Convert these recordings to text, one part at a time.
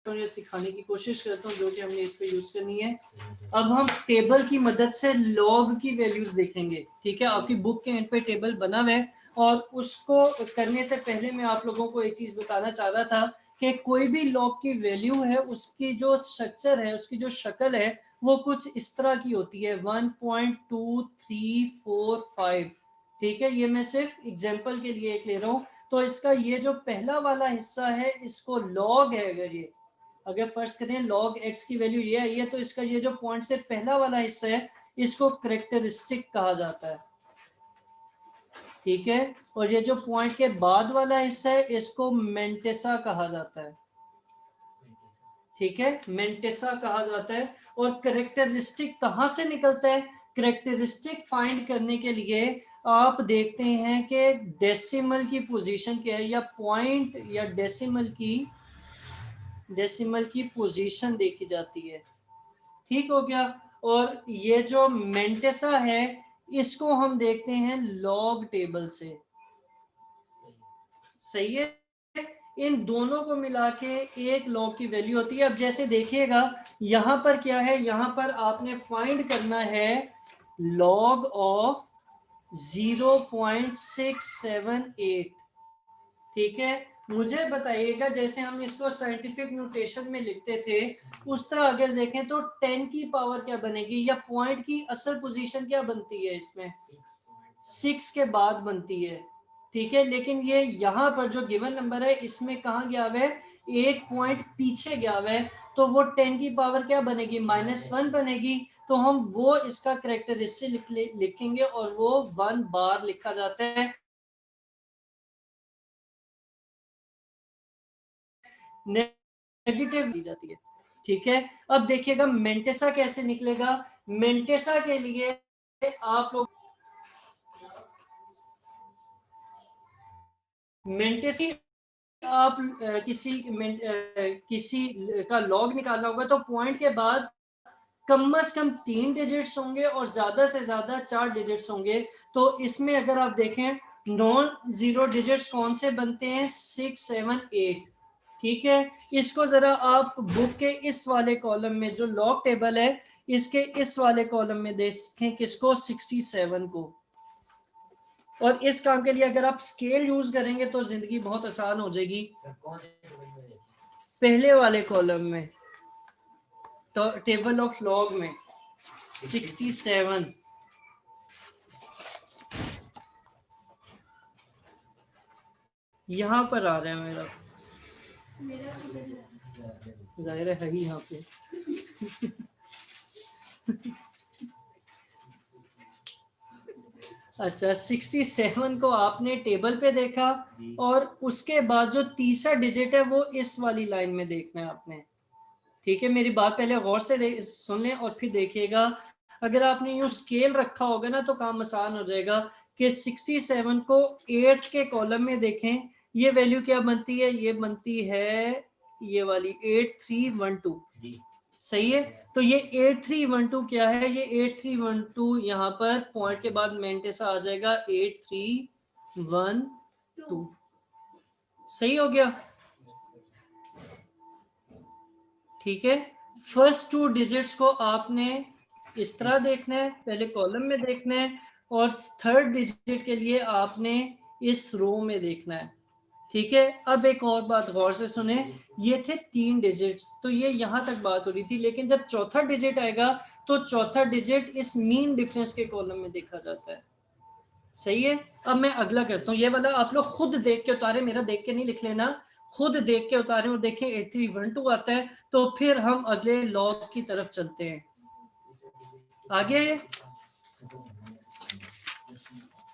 हूँ या सिखाने की कोशिश करता हूँ, जो कि हमने इस पे यूज करनी है। अब हम टेबल की मदद से लॉग की वैल्यूज देखेंगे। ठीक है, आपकी बुक के एंड पे टेबल बना हुआ है, और उसको करने से पहले मैं आप लोगों को एक चीज बताना चाह रहा था कि कोई भी लॉग की वैल्यू है, उसकी जो स्ट्रक्चर है, उसकी जो शक्ल है, वो कुछ इस तरह की होती है, 1.2345। ठीक है, ये मैं सिर्फ एग्जाम्पल के लिए एक ले रहा हूँ। तो इसका ये जो पहला वाला हिस्सा है, इसको लॉग है। अगर फर्स्ट करें लॉग एक्स की वैल्यू ये आई है, तो इसका ये जो पॉइंट से पहला वाला हिस्सा है, इसको करेक्टरिस्टिक कहा जाता है। ठीक है, और ये जो पॉइंट के बाद वाला हिस्सा है, इसको मेंटेसा कहा जाता है। ठीक है, मेंटेसा कहा जाता है। और करेक्टरिस्टिक कहां से निकलता है? करेक्टरिस्टिक फाइंड करने के लिए आप देखते हैं कि डेसिमल की पोजीशन क्या है, या पॉइंट या डेसिमल की पोजीशन देखी जाती है। ठीक हो गया। और ये जो मेंटेसा है, इसको हम देखते हैं लॉग टेबल से। सही है, इन दोनों को मिला के एक लॉग की वैल्यू होती है। अब जैसे देखिएगा, यहां पर क्या है, यहां पर आपने फाइंड करना है लॉग ऑफ 0.678। ठीक है, मुझे बताइएगा, जैसे हम इसको साइंटिफिक नोटेशन में लिखते थे, उस तरह अगर देखें तो 10 की पावर क्या बनेगी, या पॉइंट की असल पोजीशन क्या बनती है इसमें? 6 के बाद बनती है। ठीक है, लेकिन ये यहाँ पर जो गिवन नंबर है, इसमें कहाँ गया हुआ है? एक पॉइंट पीछे गया हुआ है, तो वो 10 की पावर क्या बनेगी? -1 बनेगी। तो हम वो इसका करेक्टरिस्टिक लिखेंगे, और वो 1 बार लिखा जाता है, नेगेटिव दी जाती है। ठीक है, अब देखिएगा मेंटेसा कैसे निकलेगा। मेंटेसा के लिए आप लोग मेंटेसा आप किसी का लॉग निकालना होगा, तो पॉइंट के बाद कम से कम 3 डिजिट्स होंगे, और ज्यादा से ज्यादा 4 डिजिट्स होंगे। तो इसमें अगर आप देखें, नॉन जीरो डिजिट्स कौन से बनते हैं? 6, 7, 8। ठीक है, इसको जरा आप बुक के इस वाले कॉलम में, जो लॉग टेबल है, इसके इस वाले कॉलम में देखें, किसको? 67 को। और इस काम के लिए अगर आप स्केल यूज करेंगे तो जिंदगी बहुत आसान हो जाएगी। पहले वाले कॉलम में, तो टेबल ऑफ लॉग में 67। यहाँ पर आ रहा है मेरा, जाहिर है ही यहाँ पे। अच्छा, 67 को आपने टेबल पे देखा, और उसके बाद जो तीसरा डिजिट है, वो इस वाली लाइन में देखना है आपने। ठीक है, मेरी बात पहले गौर से सुन लें, और फिर देखिएगा। अगर आपने यूं स्केल रखा होगा ना, तो काम आसान हो जाएगा। कि 67 को 8 के कॉलम में देखें, ये वैल्यू क्या बनती है? ये बनती है ये वाली 8312। सही है, तो ये 8312 क्या है? ये 8312 यहाँ पर पॉइंट के बाद मेंटेसा आ जाएगा 8312। सही हो गया। ठीक है, फर्स्ट 2 डिजिट्स को आपने इस तरह देखना है, पहले कॉलम में देखना है, और थर्ड डिजिट के लिए आपने इस रो में देखना है। ठीक है, अब एक और बात गौर से सुने, ये थे 3 डिजिट्स, तो ये यहां तक बात हो रही थी, लेकिन जब चौथा डिजिट आएगा, तो चौथा डिजिट इस मीन डिफरेंस के कॉलम में देखा जाता है। सही है, अब मैं अगला करता हूँ। ये वाला आप लोग खुद देख के उतारे, मेरा देख के नहीं लिख लेना, खुद देख के उतारे और देखें 8312 आता है, तो फिर हम अगले लॉग की तरफ चलते हैं। आगे,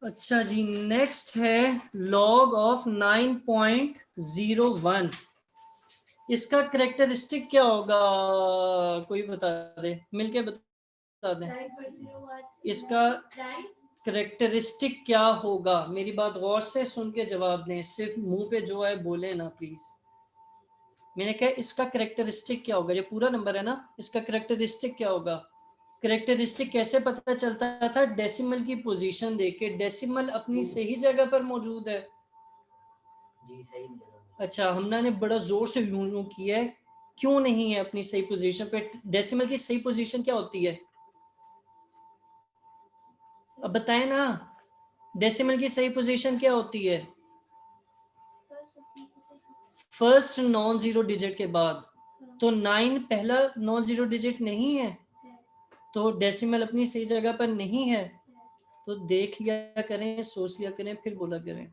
अच्छा जी, नेक्स्ट है लॉग ऑफ 9.01। इसका करेक्टरिस्टिक क्या होगा? कोई बता दे, मिलके बता दे। इसका करेक्टरिस्टिक क्या होगा? मेरी बात गौर से सुन के जवाब दें, सिर्फ मुंह पे जो है बोले ना प्लीज। मैंने कहा इसका करेक्टरिस्टिक क्या होगा? ये पूरा नंबर है ना, इसका करेक्टरिस्टिक क्या होगा? करेक्टरिस्टिक कैसे पता चलता था? डेसिमल की पोजीशन देख के। डेसिमल अपनी सही जगह पर मौजूद है। जी सही। अच्छा, हमने बड़ा जोर से यूं किया है, क्यों नहीं है अपनी सही पोजीशन पे? डेसिमल की सही पोजीशन क्या होती है? अब बताएं ना, डेसिमल की सही पोजीशन क्या होती है? फर्स्ट नॉन जीरो डिजिट के बाद। तो 9 पहला नॉन जीरो डिजिट नहीं है, तो डेसिमल अपनी सही जगह पर नहीं है। तो देख लिया करें, सोच लिया करें, फिर बोला करें,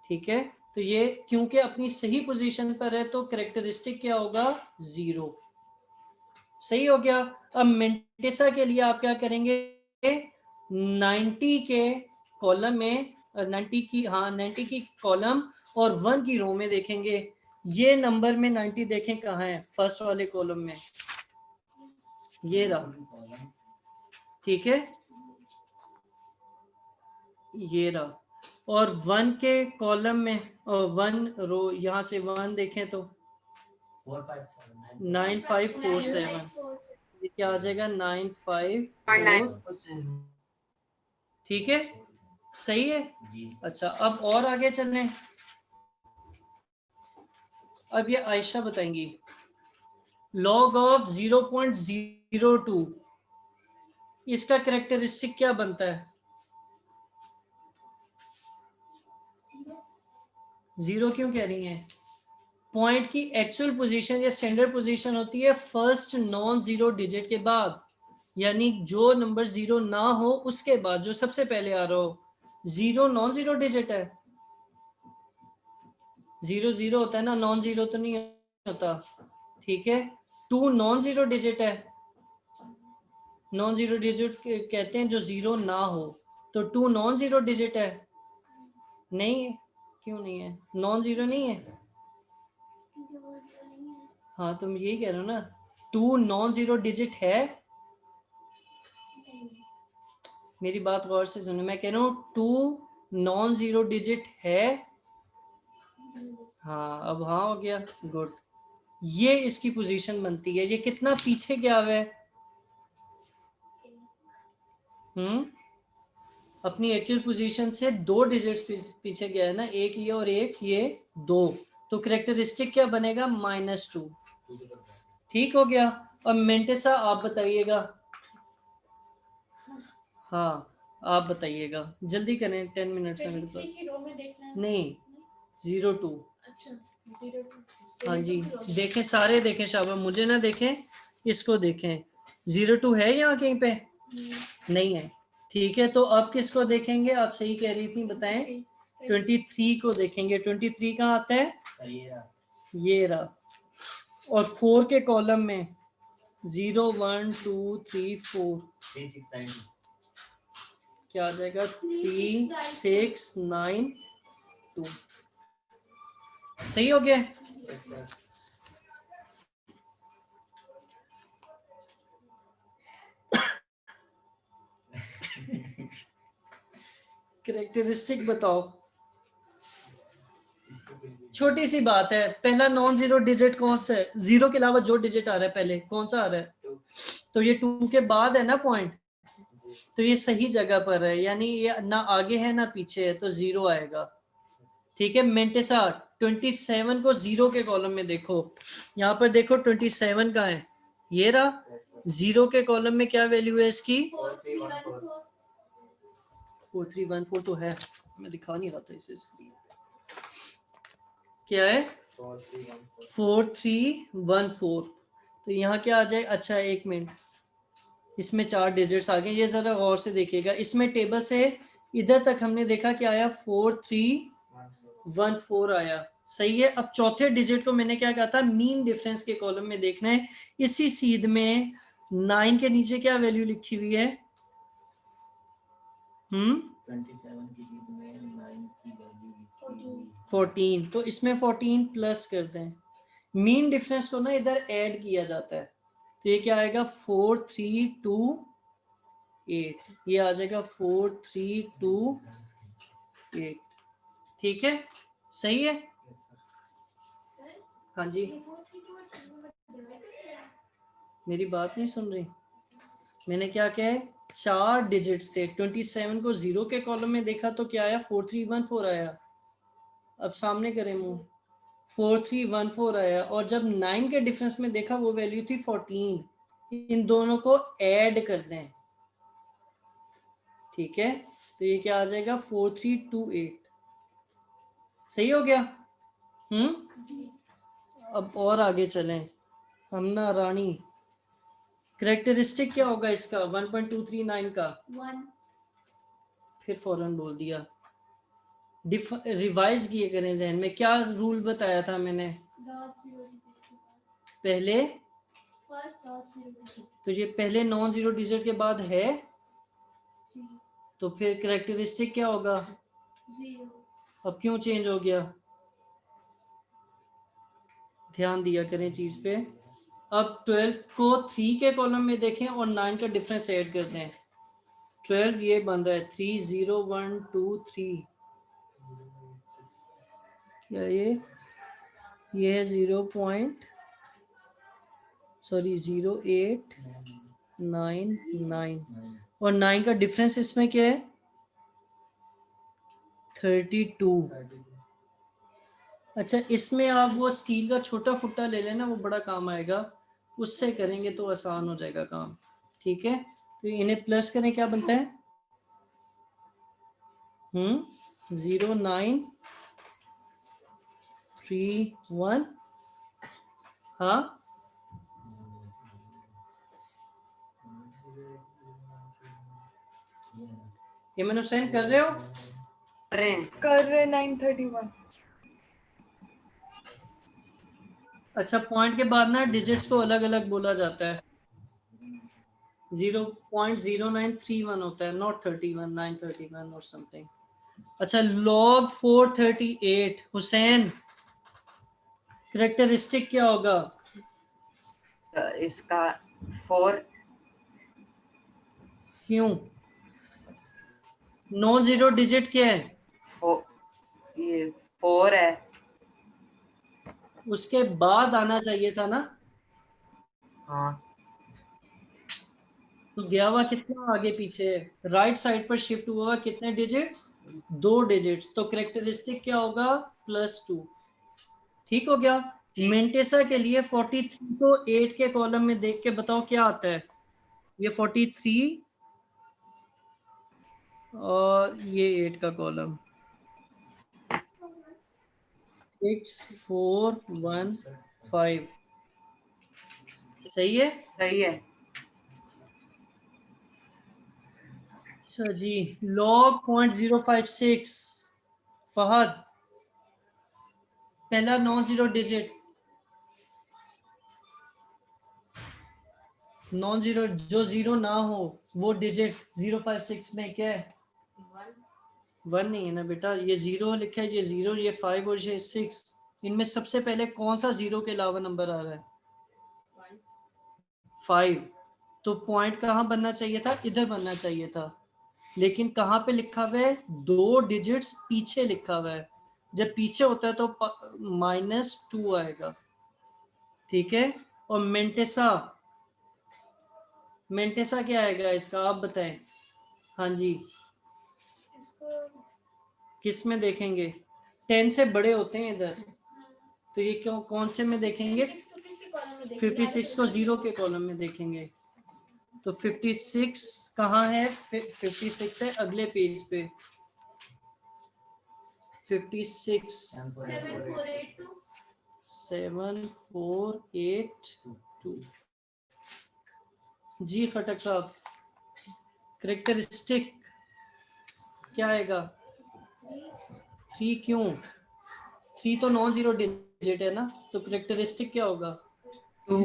ठीक है? तो ये क्योंकि अपनी सही पोजीशन पर है तो करेक्टरिस्टिक क्या होगा? 0। सही हो गया। अब मेंटेसा के लिए आप क्या करेंगे? 90 के कॉलम में, 90 की कॉलम और 1 की रो में देखेंगे। ये नंबर में 90 देखें कहाँ है? फर्स्ट वाले कॉलम में, ये रहा, ठीक है, ये रहा। और 1 के कॉलम में, और 1 रो, यहाँ से 1 देखें तो 9547, ये क्या आ जाएगा? 9547, ठीक है, सही है। अच्छा, अब और आगे चलें। अब ये आयशा बताएंगी लॉग ऑफ 0.02, इसका करेक्टरिस्टिक क्या बनता है? 0 क्यों कह रही हैं? पॉइंट की एक्चुअल पोजीशन या स्टैंडर्ड पोजीशन होती है फर्स्ट नॉन जीरो डिजिट के बाद, यानी जो नंबर 0 ना हो उसके बाद, जो सबसे पहले आ रहा हो। 0 नॉन जीरो डिजिट है, 0 0 होता है ना, नॉन जीरो तो नहीं होता, ठीक है। 2 नॉन जीरो डिजिट है, नॉन जीरो डिजिट कहते हैं जो 0 ना हो। तो 2 नॉन जीरो डिजिट है? नहीं है। क्यों नहीं है? नॉन जीरो नहीं है। हाँ, तुम यही कह रहे हो ना, 2 नॉन जीरो डिजिट है। मेरी बात गौर से सुनो, मैं कह रहा हूँ 2 नॉन जीरो डिजिट है। हाँ, अब हाँ हो गया, गुड। ये इसकी पोजीशन बनती है। ये कितना पीछे गया हुआ है? अपनी एक्चुअल पोजीशन से 2 डिजिट्स पीछे गया है ना, एक ये और एक ये, 2। तो करेक्टरिस्टिक क्या बनेगा? -2। ठीक हो गया। अब मेंटेसा आप बताइएगा। हाँ, आप बताइएगा, जल्दी करें, 10 मिनट्स है मेरे पास। नहीं, 02। हाँ जी, देखें, सारे देखें, शाबाश, मुझे ना देखें, इसको देखें। 02 है यहाँ कहीं पे? नहीं है, ठीक है। तो अब किसको देखेंगे? आप सही कह रही थी, बताएं। 23 को देखेंगे। 23 कहाँ आता है? ये रहा। और 4 के कॉलम में 0 1 2 3 4 क्या आ जाएगा? 3 6 9 2। सही हो गया। करेक्टरिस्टिक बताओ। छोटी सी बात है, पहला नॉन जीरो डिजिट कौन सा है? 0 के अलावा जो डिजिट आ रहा है पहले कौन सा आ रहा है? तो ये 2 के बाद है ना पॉइंट, तो ये सही जगह पर है, यानी ये ना आगे है ना पीछे है, तो 0 आएगा, ठीक है। मेंटेसा 27 को 0 के कॉलम में देखो, यहाँ पर देखो 27 का है, ये रहा। 0 के कॉलम में क्या वैल्यू है इसकी? 4314 तो है, मैं दिखा नहीं रहा था इसे स्क्रीन पे। क्या है? 4314। तो यहाँ क्या आ जाए? अच्छा, एक मिनट, इसमें 4 डिजिट्स आ गए, ये जरा गौर से देखिएगा। इसमें टेबल से इधर तक हमने देखा क्या आया? 4314 आया, सही है। अब चौथे डिजिट को मैंने क्या कहा था? मीन डिफरेंस के कॉलम में देखना है। इसी सीध में 9 के नीचे क्या वैल्यू लिखी हुई है? 27 की सीध में 9 की वैल्यू लिखी हुई 14, तो इसमें 14 प्लस कर दें। मीन डिफरेंस को ना इधर ऐड किया जाता है, तो ये क्या आएगा? 4328, ये आ जाएगा 4328, ठीक है, सही है। हाँ जी, मेरी बात नहीं सुन रही? मैंने क्या कहा है? 4 डिजिट्स थे, 27 को 0 के कॉलम में देखा तो क्या आया? 4314 आया। अब सामने करें मुंह, 4314 आया, और जब 9 के डिफरेंस में देखा वो वैल्यू थी 14। इन दोनों को ऐड कर दें, ठीक है, तो ये क्या आ जाएगा 4328। सही हो गया। अब और आगे चलें हम ना रानी। करेक्टरिस्टिक क्या होगा इसका 1.239 का? 1। फिर फौरन बोल दिया। रिवाइज किए करें जहन में, क्या रूल बताया था मैंने पहले? तो ये पहले नॉन जीरो डिजिट के बाद है, तो फिर करेक्टरिस्टिक क्या होगा? 0। अब क्यों चेंज हो गया? ध्यान दिया करें चीज पे। अब 12 को 3 के कॉलम में देखें और 9 का डिफरेंस ऐड कर दें। 12 ये बन रहा है 30123। क्या ये है 0899, और 9 का डिफरेंस इसमें क्या है? 32। अच्छा, इसमें आप वो स्टील का छोटा फुट्टा ले लेना, वो बड़ा काम आएगा, उससे करेंगे तो आसान हो जाएगा काम। ठीक है, तो इन्हें प्लस करें, क्या बनता है? 0931। हाँ, इमन हुसैन कर रहे हो? कर रहे 931। अच्छा, पॉइंट के बाद ना डिजिट्स को अलग अलग बोला जाता है। 0.0931 होता है, नॉट 31, 931 और समथिंग। अच्छा, log 438 हुसैन, करेक्टरिस्टिक क्या होगा इसका? 4। क्यों? नॉन जीरो डिजिट क्या है? ये 4 है। उसके बाद आना चाहिए था ना। हाँ, तो गया हुआ कितना आगे पीछे? राइट साइड पर शिफ्ट हुआ कितने डिजिट्स? 2 डिजिट्स। तो करेक्टरिस्टिक क्या होगा? +2। ठीक हो गया। मेंटेसा के लिए 43 को 8 के कॉलम में देख के बताओ क्या आता है। ये 43 और ये 8 का कॉलम 6415। सही है। सही है। अच्छा जी, log 0.056। फहद, पहला non zero digit, non zero जो जीरो ना हो वो डिजिट 056 में क्या है? 1 नहीं है ना बेटा, ये 0 लिखा है, ये 0, ये 5 और ये 6। इनमें सबसे पहले कौन सा 0 के अलावा नंबर आ रहा है? 5। तो पॉइंट कहाँ बनना चाहिए था? इधर बनना चाहिए था, लेकिन कहाँ पे लिखा हुआ है? 2 डिजिट्स पीछे लिखा हुआ है। जब पीछे होता है तो -2 आएगा। ठीक है। और मेंटेसा, मेंटेसा क्या आएगा इसका, आप बताएं। हाँ जी, किस में देखेंगे? 10 से बड़े होते हैं इधर, तो ये क्यों, कौन से में देखेंगे? 56 को 0 के कॉलम में देखेंगे। तो 56 कहाँ है? 56 है अगले पेज पे। 56 7482। जी खटक साहब, करेक्टरिस्टिक क्या आएगा? 3। क्यों? 3 तो नॉन जीरो डिजिट है ना, तो करेक्टरिस्टिक क्या होगा? 2।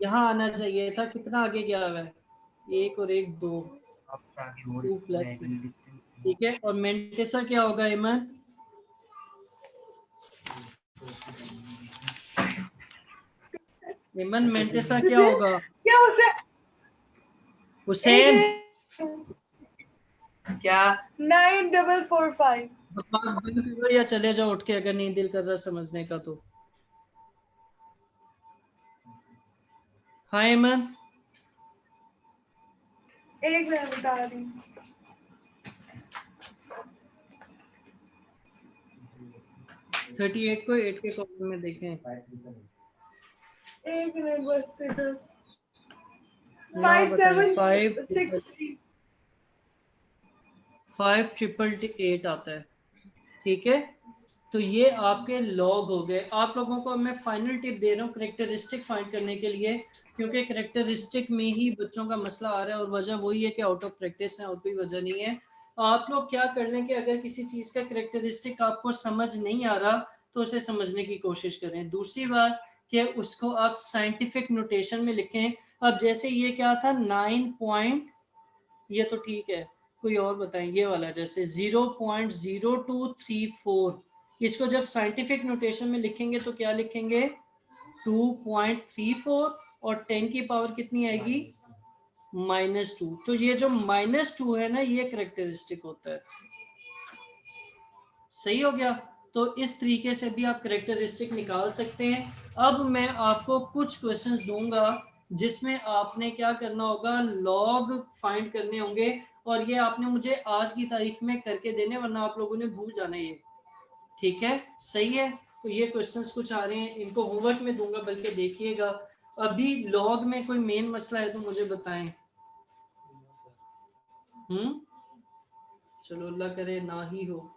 यहाँ आना चाहिए था, कितना आगे गया हुआ है? 1 और 1 2, 2+। ठीक है। और मेंटेसा क्या होगा इमन? इमन मेंटेसा क्या होगा? क्या उसे हुसैन, क्या? 9445। बकवास बंद करो या चले जाओ उठ के, अगर नहीं दिल कर रहा समझने का तो। हाँ इमन, एक मिनट बता रही हूँ। 38 को 8 के कॉलम में देखें। एक मिनट बस इधर। ना बताएं 5763 5888 आता है। ठीक है, तो ये आपके लॉग हो गए। आप लोगों को मैं फाइनल टिप दे रहा हूँ करेक्टरिस्टिक फाइंड करने के लिए, क्योंकि करेक्टरिस्टिक में ही बच्चों का मसला आ रहा है और वजह वही है कि आउट ऑफ प्रैक्टिस है और कोई वजह नहीं है। आप लोग क्या कर लें कि अगर किसी चीज़ का करेक्टरिस्टिक आपको समझ नहीं आ रहा तो उसे समझने की कोशिश करें। दूसरी बात कि उसको आप साइंटिफिक नोटेशन में लिखें। अब जैसे ये क्या था 9 पॉइंट, ये तो ठीक है, कोई और बताएं ये वाला जैसे 0.0234, इसको जब साइंटिफिक नोटेशन में लिखेंगे तो क्या लिखेंगे 2.34 और 10 की पावर कितनी आएगी -2। तो ये जो -2 है ना ये करेक्टरिस्टिक होता है। सही हो गया। तो इस तरीके से भी आप करेक्टरिस्टिक निकाल सकते हैं। अब मैं आपको कुछ क्वेश्चंस दूंगा जिसमें आपने क्या करना होगा, लॉग फाइंड करने होंगे और ये आपने मुझे आज की तारीख में करके देने, वरना आप लोगों ने भूल जाना ये। ठीक है, सही है। तो ये क्वेश्चंस कुछ आ रहे हैं, इनको होमवर्क में दूंगा, बल्कि देखिएगा। अभी लॉग में कोई मेन मसला है तो मुझे बताएं। चलो अल्लाह करे ना ही हो।